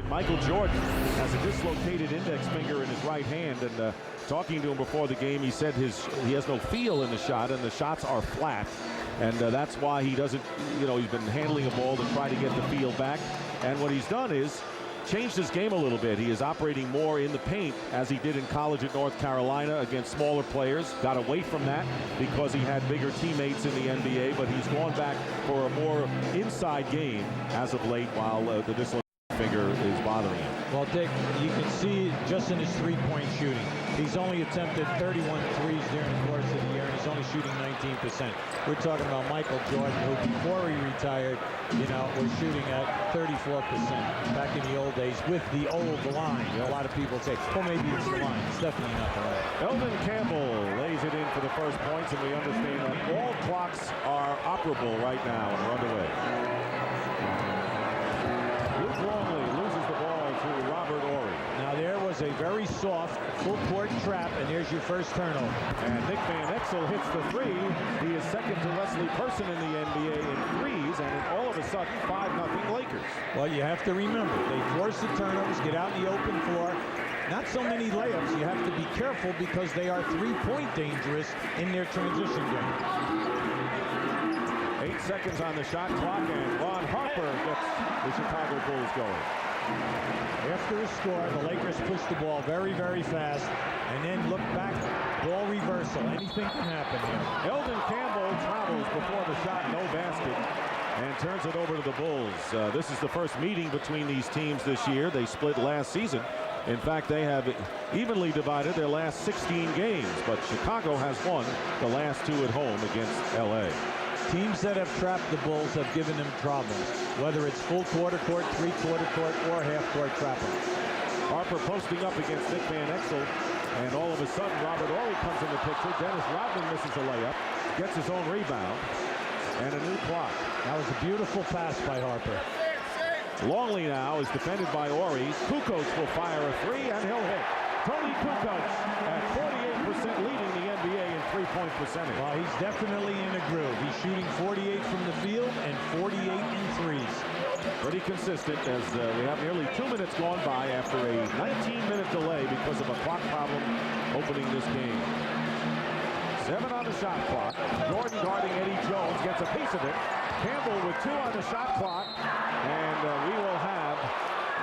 Michael Jordan has a dislocated index finger in his right hand, and talking to him before the game, he said he has no feel in the shot, and the shots are flat, and that's why he doesn't, he's been handling a ball to try to get the feel back, and what he's done is changed his game a little bit. He is operating more in the paint as he did in college at North Carolina against smaller players. Got away from that because he had bigger teammates in the NBA, but he's gone back for a more inside game as of late while the dislocated finger is bothering him. Well, Dick, you can see just in his three-point shooting, he's only attempted 31 threes during the course of the year, and he's only shooting 19%. We're talking about Michael Jordan, who before he retired, was shooting at 34% back in the old days with the old line. A lot of people say, well, maybe it's the line. It's definitely not the line. Eldon Campbell lays it in for the first points, and we understand that all clocks are operable right now and are underway. Luke Longley loses the ball to Robert Horry. Now there was a very soft full court trap, and there's your first turnover. And Nick Van Exel hits the three. He is second to Wesley Person in the NBA in threes, and all of a sudden 5-0 Lakers. Well, you have to remember, they force the turnovers, get out in the open floor. Not so many layups. You have to be careful because they are three-point dangerous in their transition game. 8 seconds on the shot clock, and Ron Harper gets the Chicago Bulls going. After a score, the Lakers push the ball very, very fast, and then look back, ball reversal. Anything can happen here. Eldon Campbell travels before the shot, no basket, and turns it over to the Bulls. This is the first meeting between these teams this year. They split last season. In fact, they have evenly divided their last 16 games, but Chicago has won the last 2 at home against LA. Teams that have trapped the Bulls have given them problems, whether it's full quarter court, three-quarter court, or half-court trapping. Harper posting up against Nick Van Exel, and all of a sudden Robert Horry comes in the picture. Dennis Rodman misses a layup, gets his own rebound, and a new clock. That was a beautiful pass by Harper. Longley now is defended by Horry. Kukoc will fire a three, and he'll hit. Tony Kukoc at 48% leading the NBA in three-point percentage. Well, he's definitely in a groove. He's shooting 48 from the field and 48 in threes. Pretty consistent as we have nearly 2 minutes gone by after a 19-minute delay because of a clock problem opening this game. 7 on the shot clock. Jordan guarding Eddie Jones gets a piece of it. Campbell with 2 on the shot clock, and we will have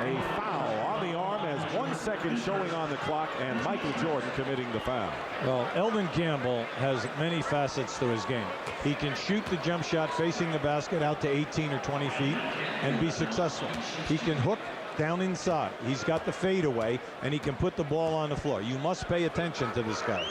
a foul on the arm as 1 second showing on the clock, and Michael Jordan committing the foul. Well, Eldon Campbell has many facets to his game. He can shoot the jump shot facing the basket out to 18 or 20 feet and be successful. He can hook down inside. He's got the fadeaway, and he can put the ball on the floor. You must pay attention to this guy.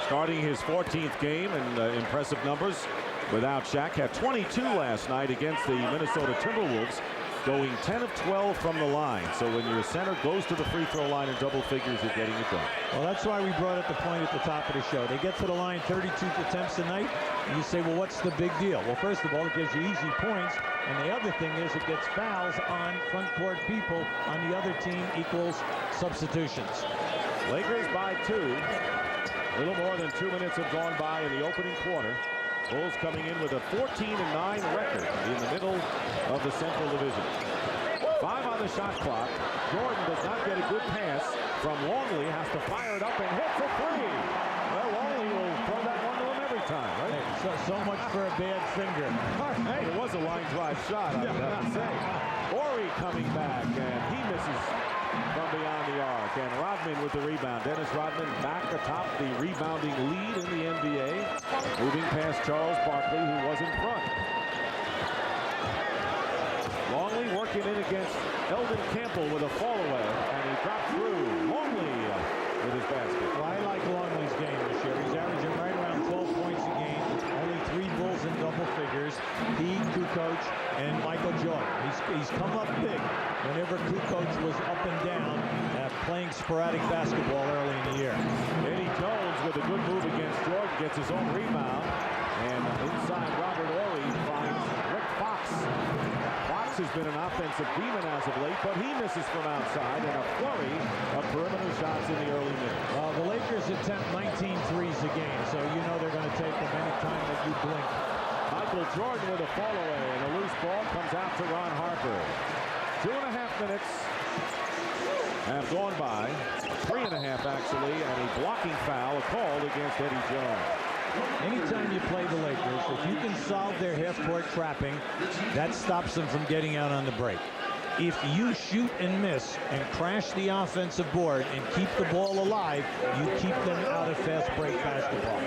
Starting his 14th game and impressive numbers without Shaq. Had 22 last night against the Minnesota Timberwolves, going 10 of 12 from the line. So when your center goes to the free throw line in double figures, you're getting it done. Well, that's why we brought up the point at the top of the show. They get to the line 32 attempts a night, and you say, well, what's the big deal? Well, first of all, it gives you easy points, and the other thing is it gets fouls on front court people on the other team equals substitutions. Lakers by 2. A little more than 2 minutes have gone by in the opening quarter. Bulls coming in with a 14-9 record in the middle of the Central Division. 5 on the shot clock. Jordan does not get a good pass from Longley. Has to fire it up and hits a three. Well, Longley will throw that one to him every time, right? Hey, so much for a bad finger. Hey, it was a line drive shot, I would have to say. Horry coming back, and he misses from beyond the arc. And Rodman with the rebound. Dennis Rodman back atop the rebounding lead in the NBA. Moving past Charles Barkley, who was in front. Longley working in against Eldon Campbell with a fall away, and he dropped through. Longley with his basket. Well, I like Longley's game this year. He's averaging right around 12 points a game. Only 3 Bulls in double figures. He, Kukoc, and Michael Jordan. He's come up big whenever Kukoc was up and down playing sporadic basketball early in the year. Eddie Jones with a good move against Jordan gets his own rebound, and inside Robert Horry finds Rick Fox. Fox has been an offensive demon as of late, but he misses from outside, and a flurry of perimeter shots in the early minutes. Well, the Lakers attempt 19 threes a game, so you know they're going to take them any time that you blink. Michael Jordan with a fall away, and a loose ball comes out to Ron Harper. 2.5 minutes have gone by. 3.5 actually, and a blocking foul called against Eddie Jones. Anytime you play the Lakers, if you can solve their half-court trapping, that stops them from getting out on the break. If you shoot and miss and crash the offensive board and keep the ball alive, you keep them out of fast break basketball.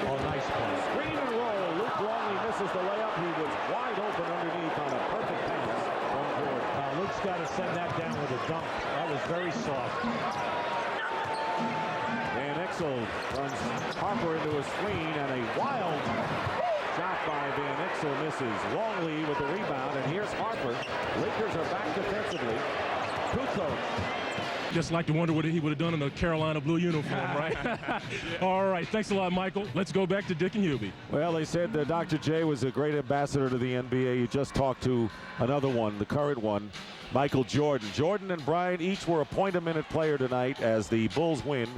Oh, nice play. Screen and roll. Luke Longley misses the layup. He was wide open underneath on a perfect pass from Jordan. Luke's got to send that down with a dunk. That was very soft. Van Exel runs Harper into a screen, and a wild shot by Van Exel misses. Longley with the rebound, and here's Harper. Lakers are back defensively. Kukoc. Just like to wonder what he would have done in a Carolina blue uniform, right? All right, thanks a lot, Michael. Let's go back to Dick and Hubie. Well, they said that Dr. J was a great ambassador to the NBA. You just talked to another one, the current one, Michael Jordan. Jordan and Bryant each were a point-a-minute player tonight as the Bulls win